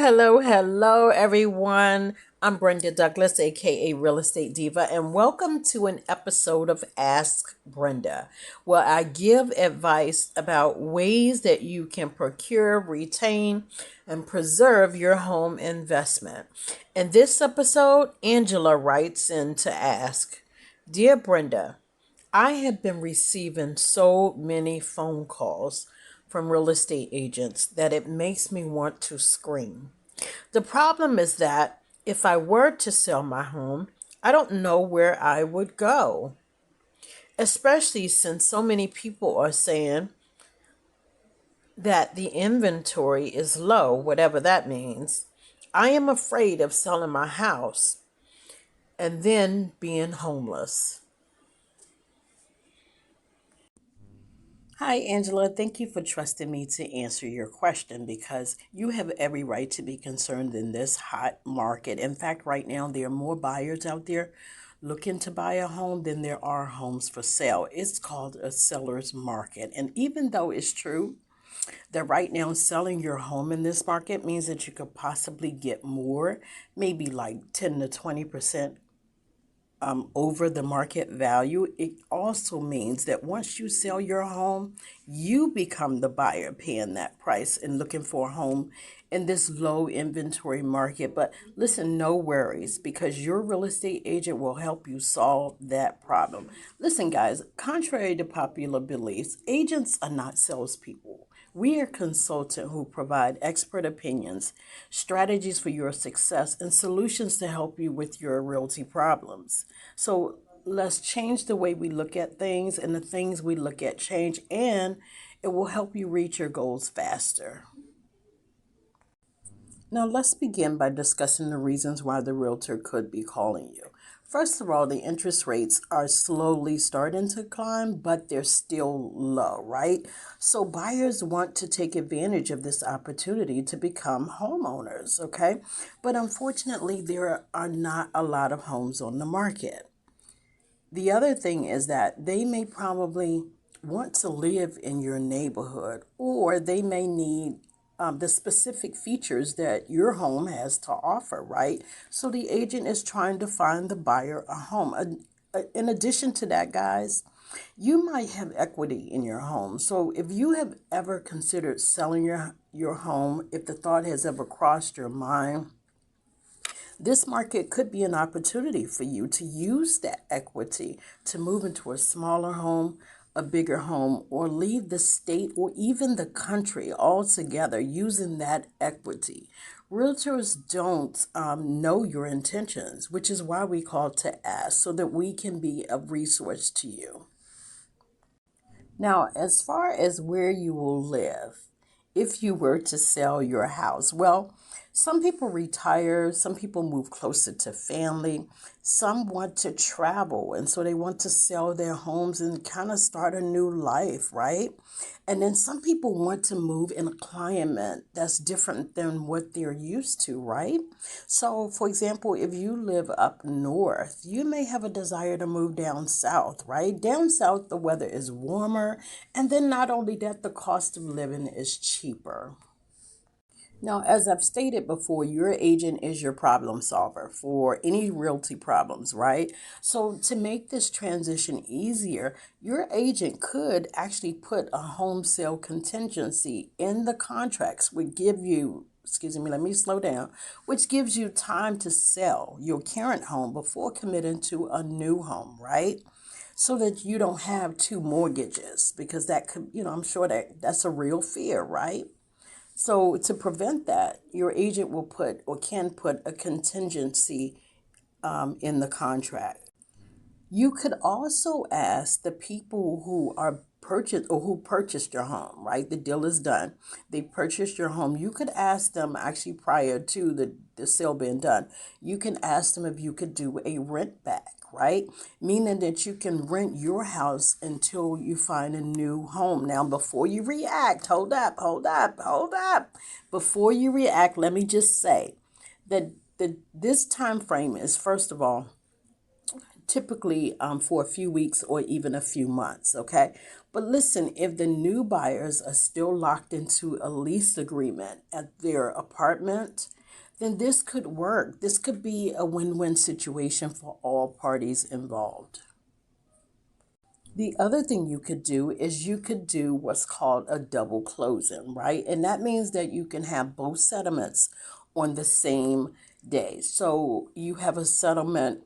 Hello, everyone. I'm Brenda Douglas, aka Real Estate Diva, and welcome to an episode of Ask Brenda, where I give advice about ways that you can procure, retain, and preserve your home investment. In this episode, Angela writes in to ask, Dear Brenda, I have been receiving so many phone calls from real estate agents that it makes me want to scream. The problem is that if I were to sell my home, I don't know where I would go, especially since so many people are saying that the inventory is low, whatever that means. I am afraid of selling my house and then being homeless. Hi, Angela. Thank you for trusting me to answer your question because you have every right to be concerned in this hot market. In fact, right now, there are more buyers out there looking to buy a home than there are homes for sale. It's called a seller's market. And even though it's true that right now selling your home in this market means that you could possibly get more, maybe like 10 to 20% over the market value, it also means that once you sell your home, you become the buyer paying that price and looking for a home in this low inventory market. But listen, no worries because your real estate agent will help you solve that problem. Listen, guys, contrary to popular beliefs, agents are not salespeople. We are consultants who provide expert opinions, strategies for your success, and solutions to help you with your realty problems. So let's change the way we look at things, and the things we look at change, and it will help you reach your goals faster. Now, let's begin by discussing the reasons why the realtor could be calling you. First of all, the interest rates are slowly starting to climb, but they're still low, right? So buyers want to take advantage of this opportunity to become homeowners, okay? But unfortunately, there are not a lot of homes on the market. The other thing is that they may probably want to live in your neighborhood, or they may need the specific features that your home has to offer, right? So the agent is trying to find the buyer a home. In addition to that, guys, you might have equity in your home. So if you have ever considered selling your home, if the thought has ever crossed your mind, this market could be an opportunity for you to use that equity to move into a smaller home, a bigger home, or leave the state or even the country altogether using that equity. Realtors don't know your intentions, which is why we call to ask so that we can be a resource to you. Now, as far as where you will live, if you were to sell your house, well, some people retire, some people move closer to family, some want to travel, and so they want to sell their homes and kind of start a new life, right? And then some people want to move in a climate that's different than what they're used to, right? So, for example, if you live up north, you may have a desire to move down south, right? Down south, the weather is warmer, and then not only that, the cost of living is cheaper. Now, as I've stated before, your agent is your problem solver for any realty problems, right? So, to make this transition easier, your agent could actually put a home sale contingency in the contracts, would give you, excuse me, let me slow down, which gives you time to sell your current home before committing to a new home, right? So that you don't have two mortgages, because that could, I'm sure that that's a real fear, right? So to prevent that, your agent will put or can put a contingency in the contract. You could also ask the people who are purchased or who purchased your home, right? The deal is done. They purchased your home. You could ask them actually prior to the sale being done. You can ask them if you could do a rent back, right? Meaning that you can rent your house until you find a new home. Now, before you react, hold up. Before you react, let me just say that this time frame is, first of all, typically for a few weeks or even a few months, okay? But listen, if the new buyers are still locked into a lease agreement at their apartment, then this could work. This could be a win-win situation for all parties involved. The other thing you could do is you could do what's called a double closing, right? And that means that you can have both settlements on the same day. So you have a settlement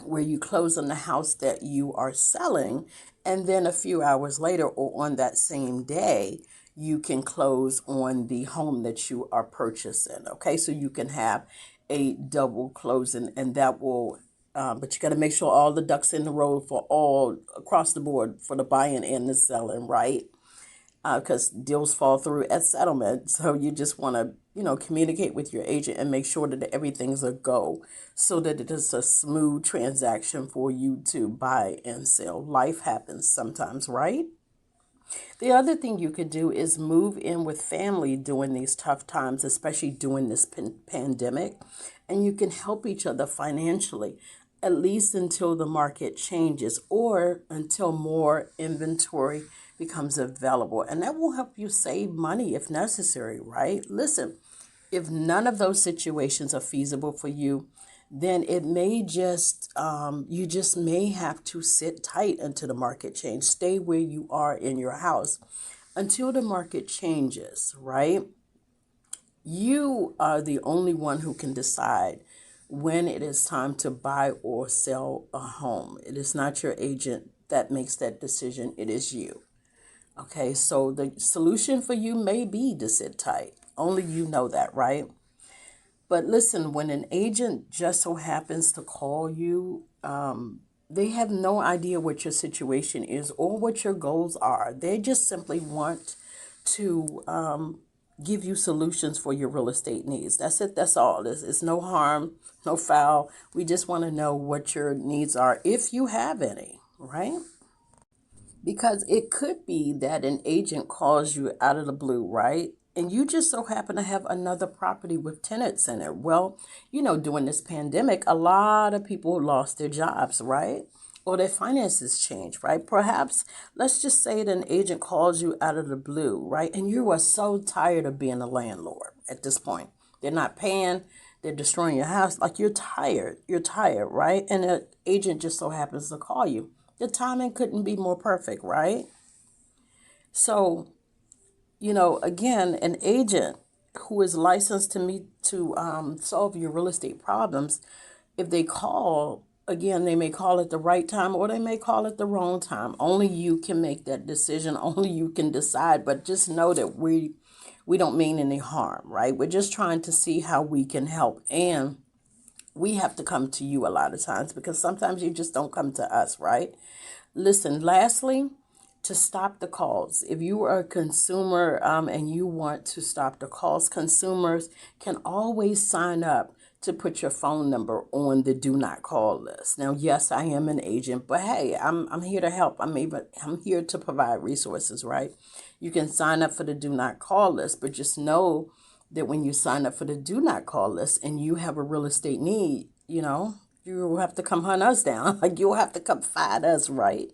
where you close on the house that you are selling, and then a few hours later or on that same day, you can close on the home that you are purchasing. Okay, so you can have a double closing, and that will but you got to make sure all the ducks in the row for all across the board for the buying and the selling, right? Because deals fall through at settlement. So you just want to, communicate with your agent and make sure that everything's a go so that it is a smooth transaction for you to buy and sell. Life happens sometimes, right? The other thing you could do is move in with family during these tough times, especially during this pandemic, and you can help each other financially, at least until the market changes or until more inventory becomes available. And that will help you save money if necessary, right? Listen, if none of those situations are feasible for you, then it may just you just may have to sit tight until the market change. Stay where you are in your house until the market changes, right? You are the only one who can decide when it is time to buy or sell a home. It is not your agent that makes that decision, it is you. Okay, so the solution for you may be to sit tight. Only you know that, right? But listen, when an agent just so happens to call you, they have no idea what your situation is or what your goals are. They just simply want to give you solutions for your real estate needs. That's it. That's all. It's no harm, no foul. We just want to know what your needs are, if you have any, right? Because it could be that an agent calls you out of the blue, right? And you just so happen to have another property with tenants in it. Well, during this pandemic, a lot of people lost their jobs, right? Or their finances changed, right? Perhaps, let's just say that an agent calls you out of the blue, right? And you are so tired of being a landlord at this point. They're not paying, they're destroying your house. Like you're tired, right? And an agent just so happens to call you. The timing couldn't be more perfect, right? So, again, an agent who is licensed to meet to solve your real estate problems, if they call, again, they may call at the right time or they may call at the wrong time. Only you can make that decision. Only you can decide. But just know that we don't mean any harm, right? We're just trying to see how we can help. And we have to come to you a lot of times because sometimes you just don't come to us, right? Listen, lastly, to stop the calls. If you are a consumer and you want to stop the calls, consumers can always sign up to put your phone number on the do not call list. Now, yes, I am an agent, but hey, I'm here to help. I'm here to provide resources, right? You can sign up for the do not call list, but just know that when you sign up for the do not call list and you have a real estate need, you will have to come hunt us down. Like you'll have to come find us, right?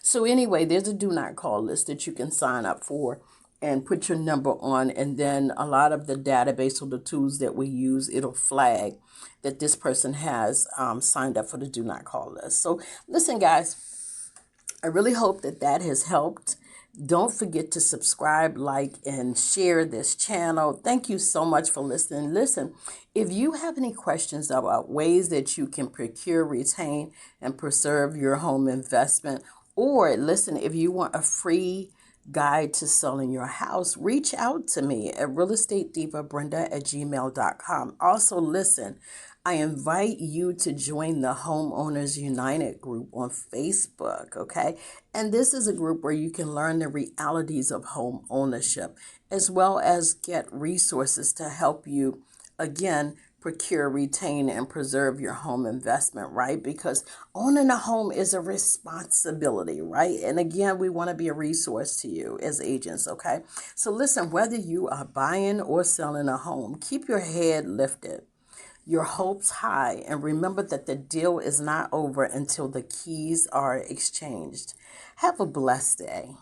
So anyway, there's a do not call list that you can sign up for and put your number on. And then a lot of the database or the tools that we use, it'll flag that this person has signed up for the do not call list. So listen, guys, I really hope that has helped. Don't forget to subscribe, like, and share this channel. Thank you so much for listening. Listen, if you have any questions about ways that you can procure, retain, and preserve your home investment, or listen, if you want a free guide to selling your house, reach out to me at realestatedivabrenda@gmail.com. Also, listen, I invite you to join the Homeowners United group on Facebook, okay? And this is a group where you can learn the realities of home ownership, as well as get resources to help you, again, procure, retain, and preserve your home investment, right? Because owning a home is a responsibility, right? And again, we want to be a resource to you as agents, okay? So listen, whether you are buying or selling a home, keep your head lifted. your hopes high, and remember that the deal is not over until the keys are exchanged. Have a blessed day.